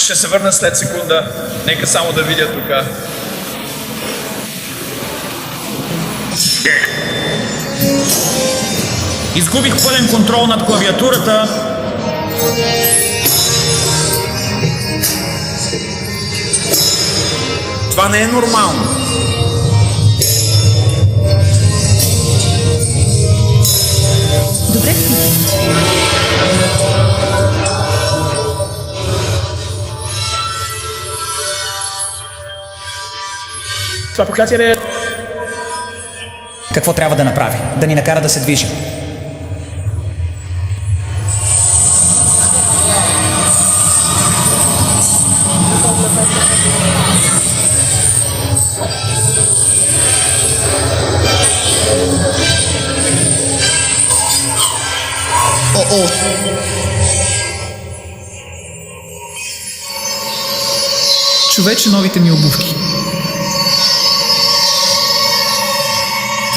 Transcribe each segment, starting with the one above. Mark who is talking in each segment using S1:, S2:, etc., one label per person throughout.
S1: Ще се върна след секунда. Нека само да видя тук.
S2: Изгубих пълен контрол над клавиатурата.
S3: Това не е нормално.
S4: Добре, Стив.
S1: Това проклятие не е...
S2: Какво трябва да направи? Да ни накара да се движим.
S5: Човече, новите ми обувки.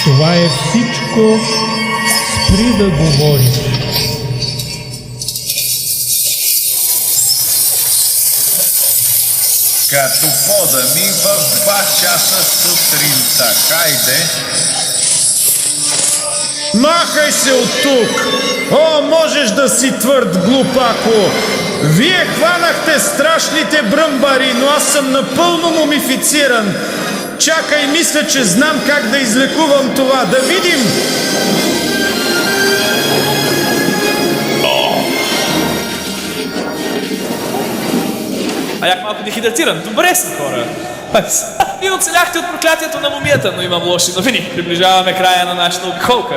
S6: Това е всичко. Спри да говори.
S1: Като пода ми в 2 часа сутринта. Хайде.
S7: Махай се от тук! О, можеш да си твърд, глупако! Вие хванахте страшните бръмбари, но аз съм напълно мумифициран. Чакай, мисля, че знам как да излекувам това. Да видим!
S8: А як малко дехидратиран. Добре са, хора. Вие оцеляхте от проклятието на мумията, но имам лоши новини. Приближаваме края на нашата обиколка.